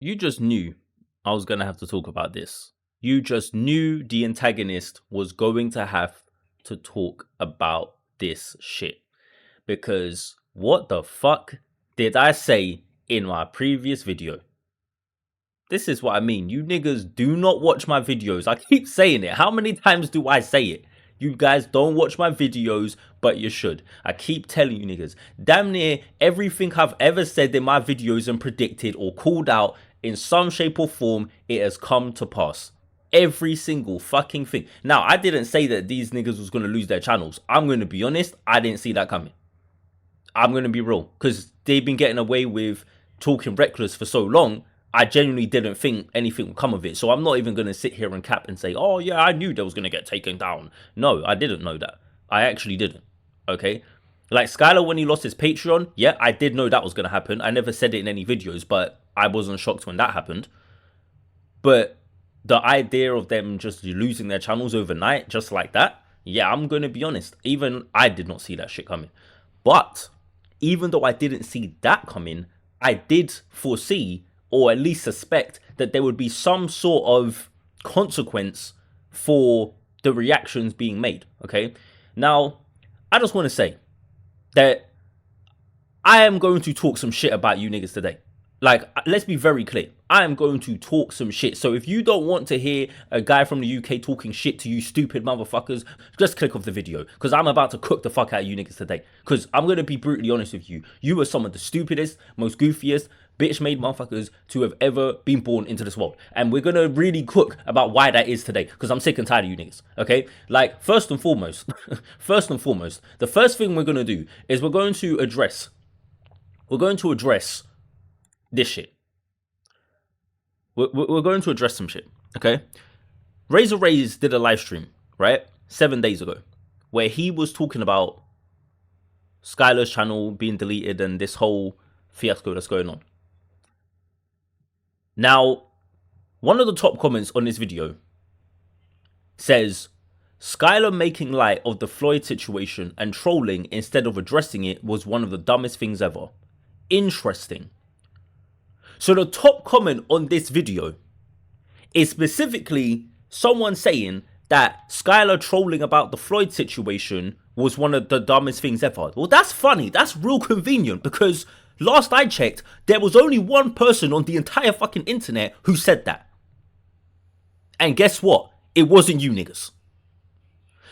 You just knew I was going to have to talk about this. You just knew the antagonist was going to have to talk about this shit. Because what the fuck did I say in my previous video? This is what I mean. You niggas do not watch my videos. I keep saying it. How many times do I say it? You guys don't watch my videos, but you should. I keep telling you niggas. Damn near everything I've ever said in my videos and predicted or called out in some shape or form, it has come to pass. Every single fucking thing. Now, I didn't say that these niggas was going to lose their channels. I'm going to be honest. I didn't see that coming. I'm going to be real. Because they've been getting away with talking reckless for so long. I genuinely didn't think anything would come of it. So I'm not even going to sit here and cap and say, oh yeah, I knew they was going to get taken down. No, I didn't know that. I actually didn't. Okay. Like Skylar, when he lost his Patreon, yeah, I did know that was going to happen. I never said it in any videos, but I wasn't shocked when that happened. But the idea of them just losing their channels overnight, just like that, yeah, I'm going to be honest. Even I did not see that shit coming. But even though I didn't see that coming, I did foresee or at least suspect that there would be some sort of consequence for the reactions being made, okay? Now, I just want to say that I am going to talk some shit about you niggas today. Like, let's be very clear. I am going to talk some shit. So if you don't want to hear a guy from the UK talking shit to you stupid motherfuckers, just click off the video. Because I'm about to cook the fuck out of you niggas today. Because I'm going to be brutally honest with you. You are some of the stupidest, most goofiest, bitch-made motherfuckers to have ever been born into this world. And we're going to really cook about why that is today. Because I'm sick and tired of you niggas. Okay? Like, first and foremost, the first thing we're going to do is we're going to address this shit. We're going to address some shit, okay? Razor Rays did a live stream, right? 7 days ago, where he was talking about Skylar's channel being deleted and this whole fiasco that's going on. Now, one of the top comments on this video says, Skylar making light of the Floyd situation and trolling instead of addressing it was one of the dumbest things ever. Interesting. So the top comment on this video is specifically someone saying that Skylar trolling about the Floyd situation was one of the dumbest things ever. Well, that's funny. That's real convenient because last I checked, there was only one person on the entire fucking internet who said that. And guess what? It wasn't you niggas.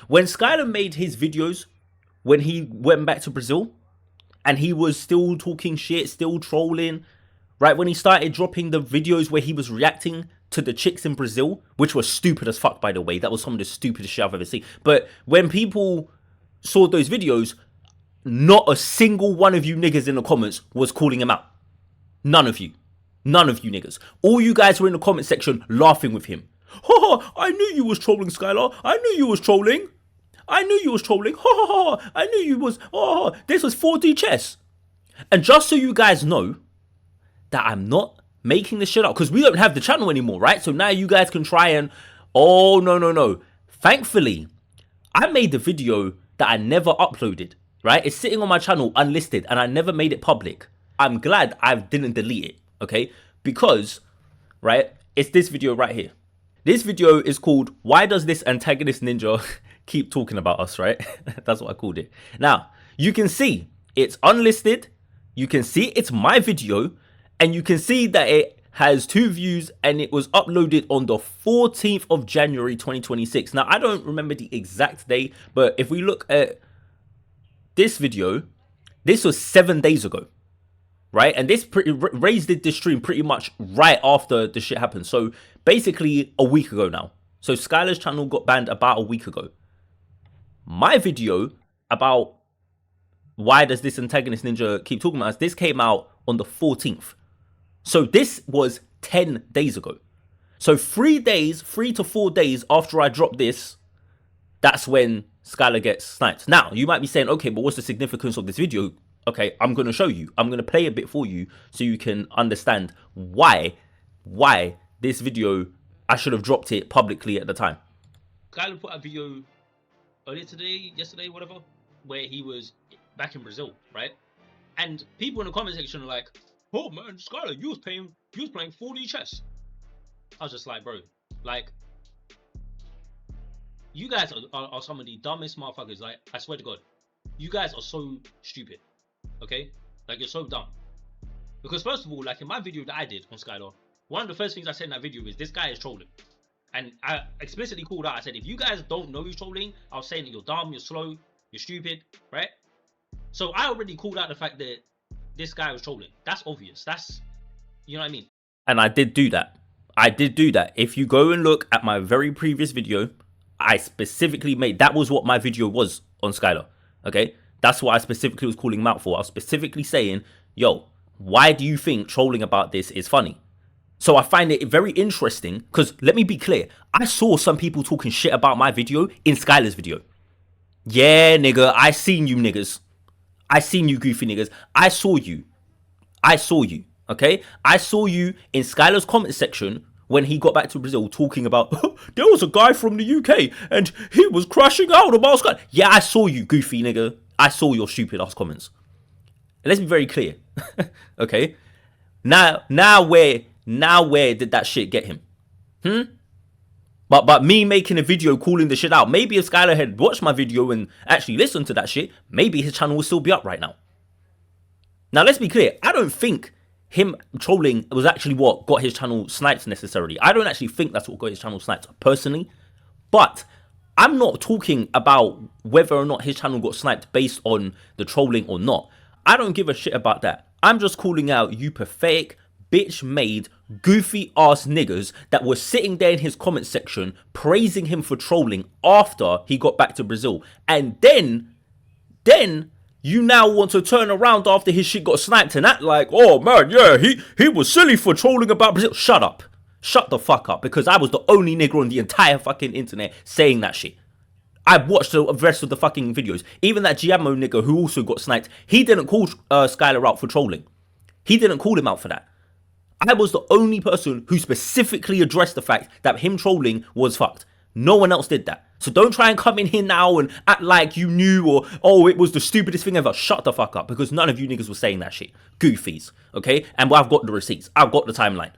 When Skylar made his videos, when he went back to Brazil, and he was still talking shit, still trolling, right, when he started dropping the videos where he was reacting to the chicks in Brazil, which was stupid as fuck, by the way. That was some of the stupidest shit I've ever seen. But when people saw those videos, not a single one of you niggas in the comments was calling him out. None of you. None of you niggas. All you guys were in the comment section laughing with him. Ha, I knew you was trolling, Skylar. I knew you was trolling. I knew you was trolling. Ha ha ha. I knew you was. Oh, this was 4D chess. And just so you guys know that I'm not making this shit up, because we don't have the channel anymore, right? So now you guys can try and, oh, no. Thankfully, I made the video that I never uploaded, right? It's sitting on my channel unlisted and I never made it public. I'm glad I didn't delete it, okay? Because, right, it's this video right here. This video is called, Why Does This Antagonist Ninja Keep Talking About Us, right? That's what I called it. Now, you can see it's unlisted. You can see it's my video. And you can see that it has 2 views and it was uploaded on the 14th of January 2026. Now, I don't remember the exact day, but if we look at this video, this was 7 days ago, right? And this Raze did this stream pretty much right after the shit happened. So basically a week ago now. So Skylar's channel got banned about a week ago. My video about why does this antagonist ninja keep talking about us, this came out on the 14th. So this was 10 days ago. So 3 to 4 days after I dropped this, that's when Skylar gets sniped. Now, you might be saying, okay, but what's the significance of this video? Okay, I'm going to show you. I'm going to play a bit for you so you can understand why this video, I should have dropped it publicly at the time. Skylar put a video earlier today, yesterday, whatever, where he was back in Brazil, right? And people in the comment section are like, oh man, Skylar, you was paying he was playing 4D chess. I was just like, bro, like, you guys are some of the dumbest motherfuckers. Like, I swear to God, you guys are so stupid. Okay, like, you're so dumb. Because first of all, like, in my video that I did on Skylar, one of the first things I said in that video is this guy is trolling. And I explicitly called out, I said, if you guys don't know who's trolling, I was saying that you're dumb, you're slow, you're stupid, right? So I already called out the fact that this guy was trolling. That's obvious. That's, you know what I mean? And I did do that. I did do that. If you go and look at my very previous video, I specifically made, that was what my video was on Skylar, okay? That's what I specifically was calling him out for. I was specifically saying, yo, why do you think trolling about this is funny? So I find it very interesting, because let me be clear, I saw some people talking shit about my video in Skylar's video. Yeah, nigga, I seen you niggas. I seen you goofy niggas. I saw you. Okay? I saw you in Skylar's comment section when he got back to Brazil talking about, there was a guy from the UK and he was crashing out about Skylar. Yeah, I saw you, goofy nigga. I saw your stupid ass comments. And let's be very clear. Okay? Now where did that shit get him? But me making a video calling the shit out, maybe if Skylar had watched my video and actually listened to that shit, maybe his channel would still be up right now. Now, let's be clear. I don't think him trolling was actually what got his channel sniped necessarily. I don't actually think that's what got his channel sniped personally. But I'm not talking about whether or not his channel got sniped based on the trolling or not. I don't give a shit about that. I'm just calling out you pathetic, bitch-made, goofy-ass niggas that were sitting there in his comment section praising him for trolling after he got back to Brazil. And then you now want to turn around after his shit got sniped and act like, oh man, yeah, he was silly for trolling about Brazil. Shut up. Shut the fuck up, because I was the only nigga on the entire fucking internet saying that shit. I watched the rest of the fucking videos. Even that Giammo nigga who also got sniped, he didn't call Skylar out for trolling. He didn't call him out for that. I was the only person who specifically addressed the fact that him trolling was fucked. No one else did that. So don't try and come in here now and act like you knew or, oh, it was the stupidest thing ever. Shut the fuck up, because none of you niggas were saying that shit. Goofies, okay? And I've got the receipts. I've got the timeline.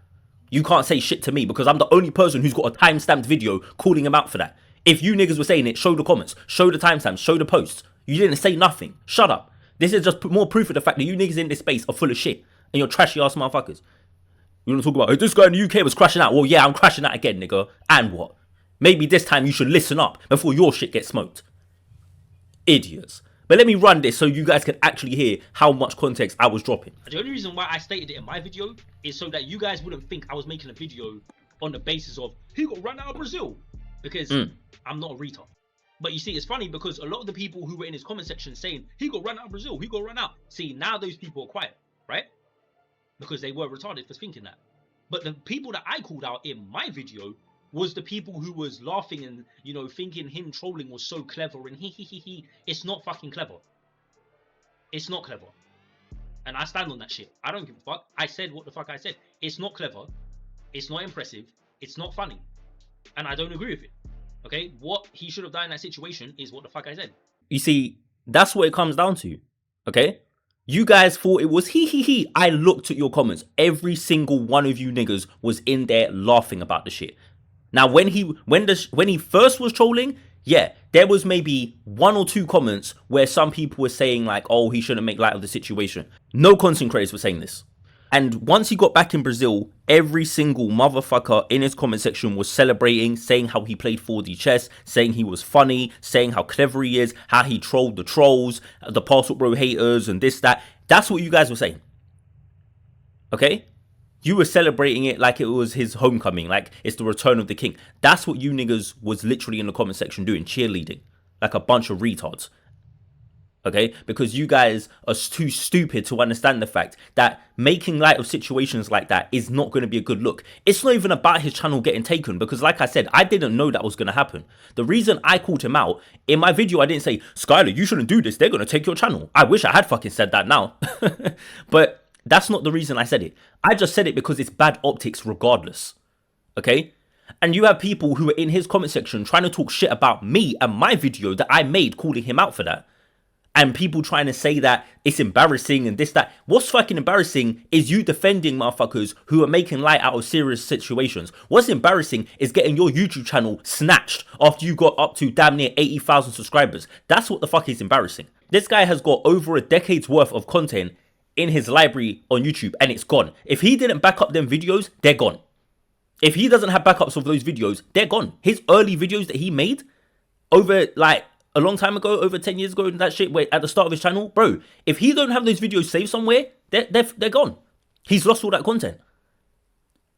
You can't say shit to me because I'm the only person who's got a time-stamped video calling him out for that. If you niggas were saying it, show the comments, show the timestamps, show the posts. You didn't say nothing. Shut up. This is just more proof of the fact that you niggas in this space are full of shit and you're trashy ass motherfuckers. You want to talk about, hey, this guy in the UK was crashing out. Well, yeah, I'm crashing out again, nigga. And what? Maybe this time you should listen up before your shit gets smoked. Idiots. But let me run this so you guys can actually hear how much context I was dropping. The only reason why I stated it in my video is so that you guys wouldn't think I was making a video on the basis of, he got run out of Brazil. Because I'm not a retard. But you see, it's funny because a lot of the people who were in his comment section saying, he got run out of Brazil, he got run out. See, now those people are quiet, right? Because they were retarded for thinking that. But the people that I called out in my video was the people who was laughing and, you know, thinking him trolling was so clever and he. It's not fucking clever. It's not clever. And I stand on that shit. I don't give a fuck. I said what the fuck I said. It's not clever. It's not impressive. It's not funny. And I don't agree with it. Okay? What he should have done in that situation is what the fuck I said. You see, that's what it comes down to. Okay? You guys thought it was he. I looked at your comments. Every single one of you niggas was in there laughing about the shit. Now, when he first was trolling, yeah, there was maybe 1 or 2 comments where some people were saying like, oh, he shouldn't make light of the situation. No content creators were saying this. And once he got back in Brazil, every single motherfucker in his comment section was celebrating, saying how he played 4D chess, saying he was funny, saying how clever he is, how he trolled the trolls, the Passport Bro haters, and this, that. That's what you guys were saying. Okay? You were celebrating it like it was his homecoming, like it's the return of the king. That's what you niggas was literally in the comment section doing, cheerleading, like a bunch of retards. Okay, because you guys are too stupid to understand the fact that making light of situations like that is not going to be a good look. It's not even about his channel getting taken, because like I said, I didn't know that was going to happen. The reason I called him out in my video, I didn't say, Skylar, you shouldn't do this, they're going to take your channel. I wish I had fucking said that now. But that's not the reason I said it. I just said it because it's bad optics regardless. Okay? And you have people who are in his comment section trying to talk shit about me and my video that I made calling him out for that. and people trying to say that it's embarrassing and this, that. What's fucking embarrassing is you defending motherfuckers who are making light out of serious situations. What's embarrassing is getting your YouTube channel snatched after you got up to damn near 80,000 subscribers. That's what the fuck is embarrassing. This guy has got over a decade's worth of content in his library on YouTube, and it's gone. If he didn't back up them videos, they're gone. If he doesn't have backups of those videos, they're gone. His early videos that he made over like a long time ago, over 10 years ago, and that shit, wait, at the start of his channel, bro, if he don't have those videos saved somewhere, they're gone. He's lost all that content.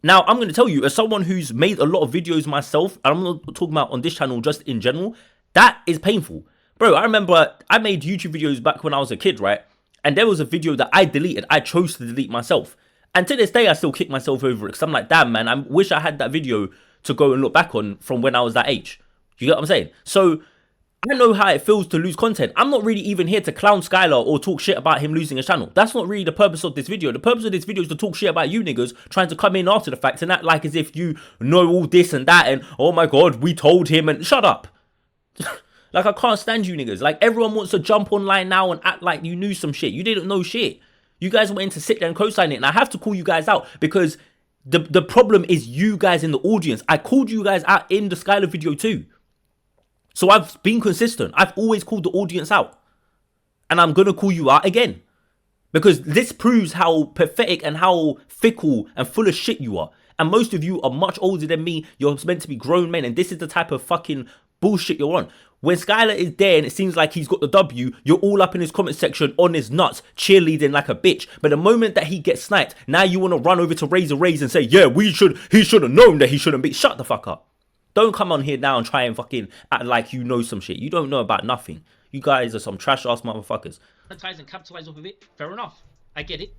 Now, I'm going to tell you, as someone who's made a lot of videos myself, and I'm not talking about on this channel, just in general, that is painful. Bro, I remember I made YouTube videos back when I was a kid, right? And there was a video that I deleted. I chose to delete myself. And to this day, I still kick myself over it because I'm like, damn, man, I wish I had that video to go and look back on from when I was that age. You get what I'm saying? So I know how it feels to lose content. I'm not really even here to clown Skylar or talk shit about him losing his channel. That's not really the purpose of this video. The purpose of this video is to talk shit about you niggas trying to come in after the fact and act like as if you know all this and that and, oh my God, we told him, and shut up. Like, I can't stand you niggas. Like, everyone wants to jump online now and act like you knew some shit. You didn't know shit. You guys went to sit there and co-sign it. And I have to call you guys out because the problem is you guys in the audience. I called you guys out in the Skylar video too. So I've been consistent. I've always called the audience out. And I'm going to call you out again. Because this proves how pathetic and how fickle and full of shit you are. And most of you are much older than me. You're meant to be grown men. And this is the type of fucking bullshit you're on. When Skylar is there and it seems like he's got the W, you're all up in his comment section on his nuts, cheerleading like a bitch. But the moment that he gets sniped, now you want to run over to Razor Rays and say, yeah, he should have known that he shouldn't be. Shut the fuck up. Don't come on here now and try and fucking act like you know some shit. You don't know about nothing. You guys are some trash ass motherfuckers. And capitalize off of it. Fair enough. I get it.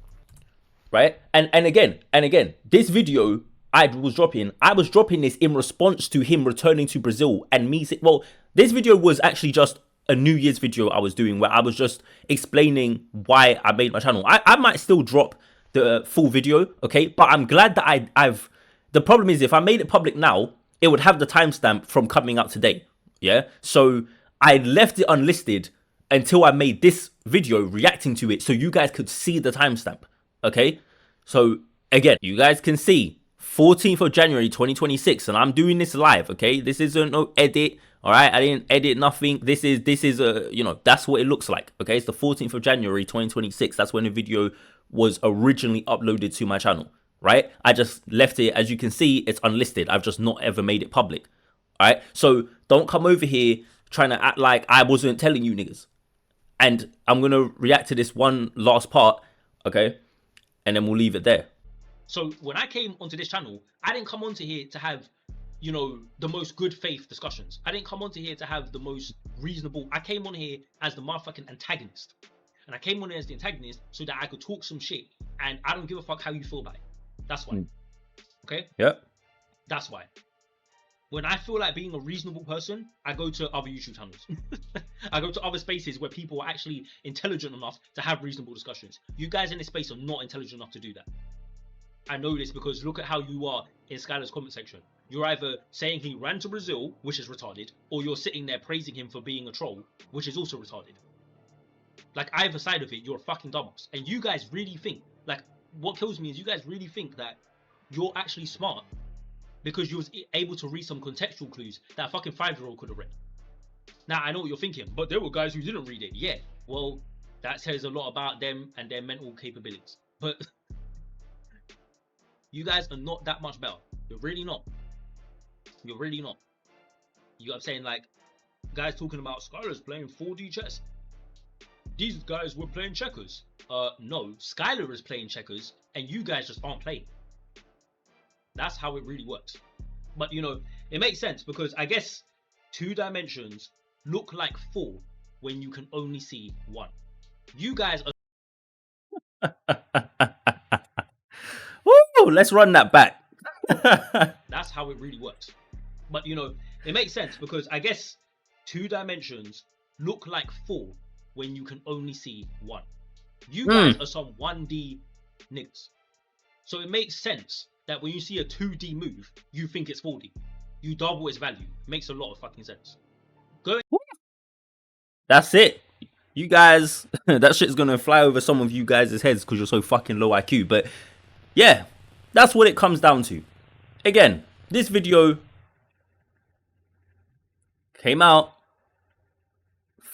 Right? And again, this video I was dropping this in response to him returning to Brazil and me saying, well, this video was actually just a New Year's video I was doing where I was just explaining why I made my channel. I might still drop the full video, okay? But I'm glad that I've... The problem is if I made it public now, it would have the timestamp from coming out today, yeah? So I left it unlisted until I made this video reacting to it so you guys could see the timestamp, okay? So again, you guys can see 14th of January 2026, and I'm doing this live, okay? This isn't no edit, all right? I didn't edit nothing. This is a, you know, that's what it looks like, okay? It's the 14th of January 2026. That's when the video was originally uploaded to my channel, right? I just left it, as you can see, it's unlisted. I've just not ever made it public, all right? So don't come over here trying to act like I wasn't telling you niggas. And I'm going to react to this one last part, okay? And then we'll leave it there. So when I came onto this channel, I didn't come onto here to have, you know, the most good faith discussions. I didn't come onto here to have the most reasonable. I came on here as the motherfucking antagonist. And I came on here as the antagonist so that I could talk some shit. And I don't give a fuck how you feel about it. That's why. Okay? Yep. That's why. When I feel like being a reasonable person, I go to other YouTube channels. I go to other spaces where people are actually intelligent enough to have reasonable discussions. You guys in this space are not intelligent enough to do that. I know this because look at how you are in Skylar's comment section. You're either saying he ran to Brazil, which is retarded, or you're sitting there praising him for being a troll, which is also retarded. Like, either side of it, you're a fucking dumbass. And you guys really think, like, what kills me is you guys really think that you're actually smart because you was able to read some contextual clues that a fucking 5-year-old could have read. Now, I know what you're thinking, but there were guys who didn't read it. Yeah, well, that says a lot about them and their mental capabilities. But you guys are not that much better. You're really not. You're really not. You know what I'm saying? Like, guys talking about Skylar's playing 4D chess. These guys were playing checkers. No, Skylar is playing checkers, and you guys just aren't playing. That's how it really works. But, you know, it makes sense because I guess 2 dimensions look like 4 when you can only see 1. You guys are... Woo! Let's run that back. That's how it really works. But, you know, it makes sense because I guess 2 dimensions look like 4 when you can only see 1. You guys are some 1D niggas. So it makes sense that when you see a 2D move, you think it's 4D. You double its value. Makes a lot of fucking sense. Go. That's it. You guys, that shit's gonna fly over some of you guys' heads because you're so fucking low IQ. But yeah, that's what it comes down to. Again, this video came out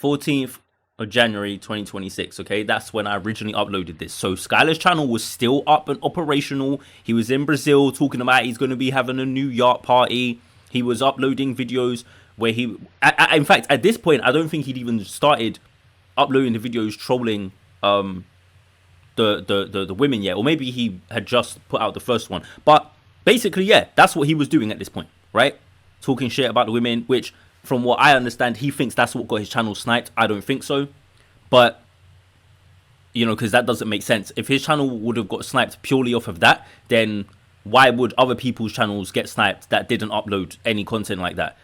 14th of January 2026. Okay, that's when I originally uploaded this. So Skylar's channel was still up and operational. He was in Brazil talking about he's going to be having a new yacht party. He was uploading videos where he, in fact, at this point, I don't think he'd even started uploading the videos trolling the women yet, or maybe he had just put out the first one. But basically, yeah, that's what he was doing at this point, right? Talking shit about the women, which from what I understand, he thinks that's what got his channel sniped. I don't think so, but you know, because that doesn't make sense. If his channel would have got sniped purely off of that, then why would other people's channels get sniped that didn't upload any content like that?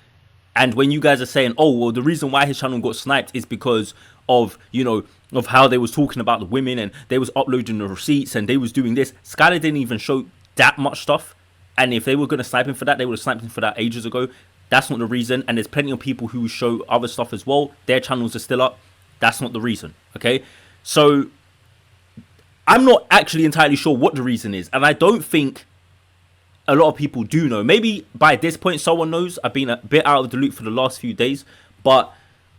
And when you guys are saying, oh, well, the reason why his channel got sniped is because of, you know, of how they was talking about the women and they was uploading the receipts and they was doing this. Skylar didn't even show that much stuff. And if they were going to snipe him for that, they would have sniped him for that ages ago. That's not the reason. And there's plenty of people who show other stuff as well. Their channels are still up. That's not the reason. Okay. So I'm not actually entirely sure what the reason is. And I don't think a lot of people do know. Maybe by this point someone knows. I've been a bit out of the loop for the last few days, but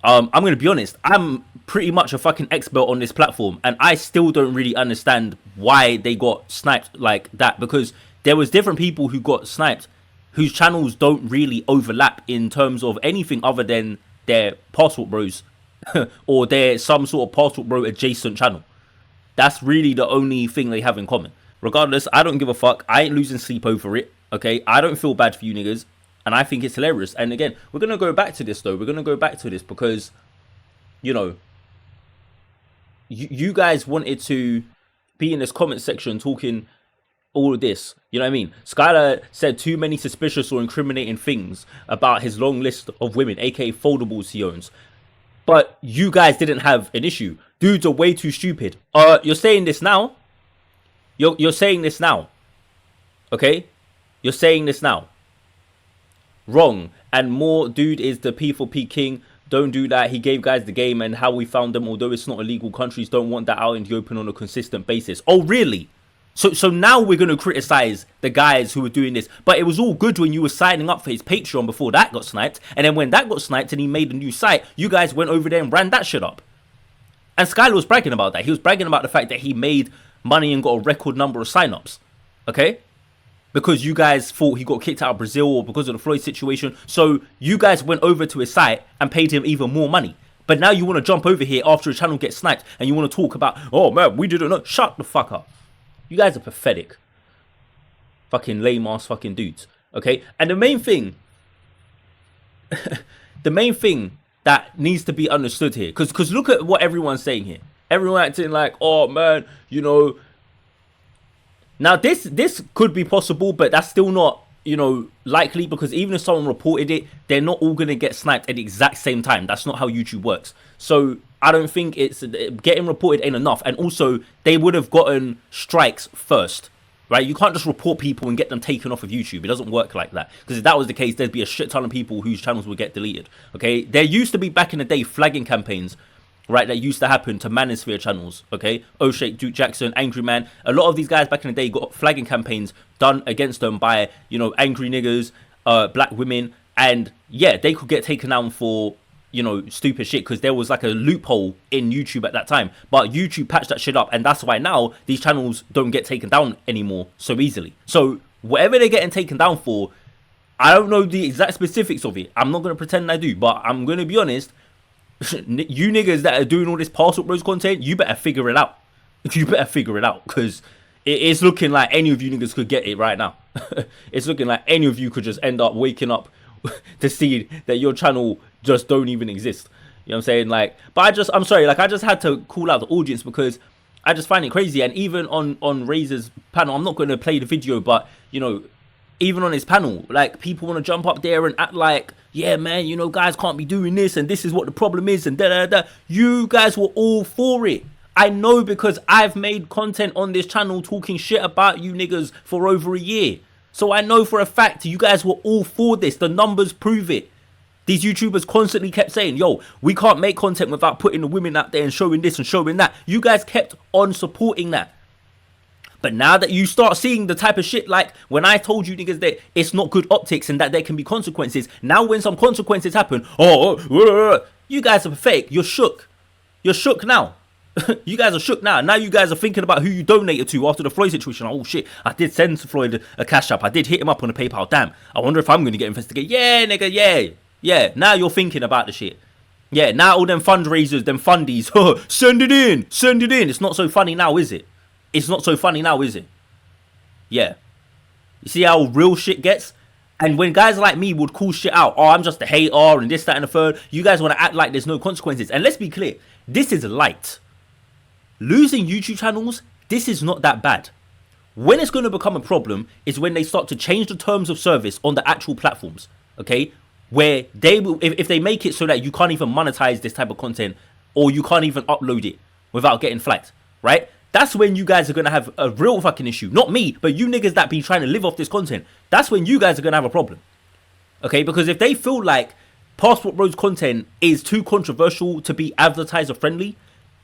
I'm going to be honest, I'm pretty much a fucking expert on this platform, and I still don't really understand why they got sniped like that, because there was different people who got sniped whose channels don't really overlap in terms of anything other than their Passport Bros or they're some sort of Passport Bro adjacent channel. That's really the only thing they have in common. Regardless, I don't give a fuck. I ain't losing sleep over it, okay? I don't feel bad for you niggas, and I think it's hilarious. And again, we're going to go back to this, though. We're going to go back to this because, you know, you guys wanted to be in this comment section talking all of this. You know what I mean? Skylar said too many suspicious or incriminating things about his long list of women, aka foldables he owns. But you guys didn't have an issue. Dudes are way too stupid. You're saying this now? You're saying this now, okay? You're saying this now. Wrong. And more dude is the P4P king. Don't do that. He gave guys the game and how we found them. Although it's not illegal, countries don't want that out in the open on a consistent basis. Oh, really? So now we're going to criticize the guys who were doing this. But it was all good when you were signing up for his Patreon before that got sniped. And then when that got sniped and he made a new site, you guys went over there and ran that shit up. And Skylar was bragging about that. He was bragging about the fact that he made money and got a record number of signups, okay? Because you guys thought he got kicked out of Brazil or because of the Floyd situation. So you guys went over to his site and paid him even more money. But now you want to jump over here after a channel gets sniped and you want to talk about, oh man, we didn't know. Shut the fuck up. You guys are pathetic. Fucking lame ass fucking dudes, okay? And the main thing, that needs to be understood here, because look at what everyone's saying here. Everyone acting like, oh man, you know. Now this could be possible, but that's still not, you know, likely, because even if someone reported it, they're not all gonna get sniped at the exact same time. That's not how YouTube works. So I don't think it's getting reported ain't enough. And also they would have gotten strikes first, right? You can't just report people and get them taken off of YouTube. It doesn't work like that, because if that was the case, there'd be a shit ton of people whose channels would get deleted. Okay, there used to be back in the day flagging campaigns, right, that used to happen to Manosphere channels, okay? O'Shake, Duke Jackson, Angry Man. A lot of these guys back in the day got flagging campaigns done against them by, you know, angry niggas, black women, and yeah, they could get taken down for, you know, stupid shit, because there was like a loophole in YouTube at that time. But YouTube patched that shit up, and that's why now these channels don't get taken down anymore so easily. So whatever they're getting taken down for, I don't know the exact specifics of it. I'm not going to pretend I do, but I'm going to be honest. You niggas that are doing all this Passport Bros content, you better figure it out. You better figure it out, because it's looking like any of you niggas could get it right now. It's looking like any of you could just end up waking up to see that your channel just don't even exist. You know what I'm saying? Like, but I'm sorry, like, I just had to call out the audience because I just find it crazy. And even on Razor's panel, I'm not going to play the video, but, you know, even on his panel, like, people want to jump up there and act like, yeah, man, you know, guys can't be doing this, and this is what the problem is, and da-da-da. You guys were all for it. I know, because I've made content on this channel talking shit about you niggas for over a year. So I know for a fact you guys were all for this. The numbers prove it. These YouTubers constantly kept saying, yo, we can't make content without putting the women out there and showing this and showing that. You guys kept on supporting that. But now that you start seeing the type of shit, like when I told you niggas that it's not good optics and that there can be consequences, now when some consequences happen, you guys are pathetic. You're shook. You're shook now. You guys are shook now. Now you guys are thinking about who you donated to after the Floyd situation. Oh shit, I did send Floyd a cash app. I did hit him up on a PayPal. Damn, I wonder if I'm going to get investigated. Yeah, nigga, yeah. Yeah, now you're thinking about the shit. Yeah, now all them fundraisers, them fundies, send it in, send it in. It's not so funny now, is it? It's not so funny now, is it? Yeah. You see how real shit gets? And when guys like me would call shit out, oh, I'm just a hater and this, that, and the third, you guys want to act like there's no consequences. And let's be clear, this is light. Losing YouTube channels, this is not that bad. When it's going to become a problem is when they start to change the terms of service on the actual platforms, okay? Where they will, if they make it so that you can't even monetize this type of content or you can't even upload it without getting flagged, right? That's when you guys are going to have a real fucking issue. Not me, but you niggas that be trying to live off this content. That's when you guys are going to have a problem, okay? Because if they feel like Passport Bros content is too controversial to be advertiser friendly,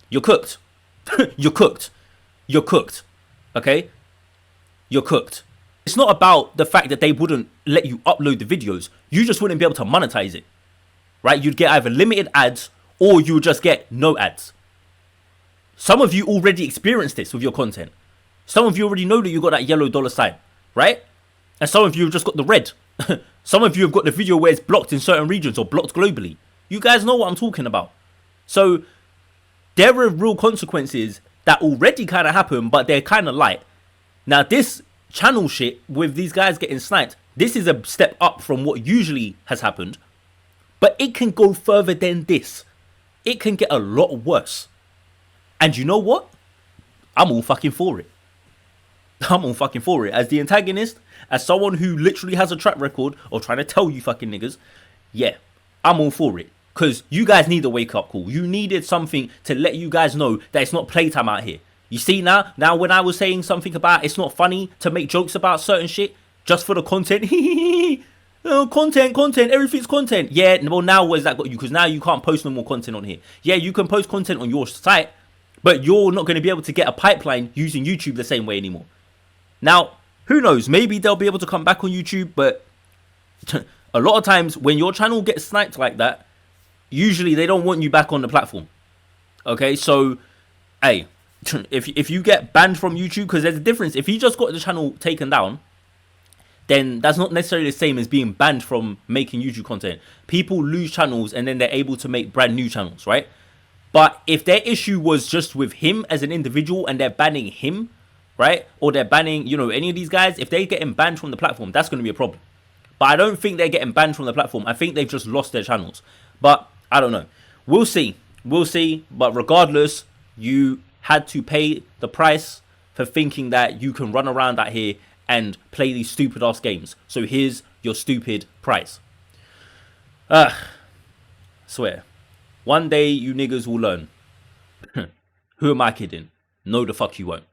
you're cooked. You're cooked. You're cooked, okay? You're cooked. It's not about the fact that they wouldn't let you upload the videos. You just wouldn't be able to monetize it, right? You'd get either limited ads or you would just get no ads. Some of you already experienced this with your content. Some of you already know that you got that yellow dollar sign, right? And some of you have just got the red. Some of you have got the video where it's blocked in certain regions or blocked globally. You guys know what I'm talking about. So there are real consequences that already kind of happen, but they're kind of light. Now this channel shit with these guys getting sniped, this is a step up from what usually has happened, but it can go further than this. It can get a lot worse. And you know what? I'm all fucking for it. I'm all fucking for it. As the antagonist, as someone who literally has a track record of trying to tell you fucking niggas, yeah, I'm all for it. Because you guys need a wake up call. You needed something to let you guys know that it's not playtime out here. You see now when I was saying something about it's not funny to make jokes about certain shit just for the content. Oh, content, everything's content. Yeah, well now where's that got you? Because now you can't post no more content on here. Yeah, you can post content on your site, but you're not going to be able to get a pipeline using YouTube the same way anymore. Now, who knows? Maybe they'll be able to come back on YouTube, but a lot of times when your channel gets sniped like that, usually they don't want you back on the platform. Okay, so, hey, if you get banned from YouTube, because there's a difference. If you just got the channel taken down, then that's not necessarily the same as being banned from making YouTube content. People lose channels and then they're able to make brand new channels, right? But if their issue was just with him as an individual and they're banning him, right? Or they're banning, you know, any of these guys, if they're getting banned from the platform, that's going to be a problem. But I don't think they're getting banned from the platform. I think they've just lost their channels. But I don't know. We'll see. We'll see. But regardless, you had to pay the price for thinking that you can run around out here and play these stupid ass games. So here's your stupid price. Swear. One day you niggas will learn. Who am I kidding? No the fuck you won't.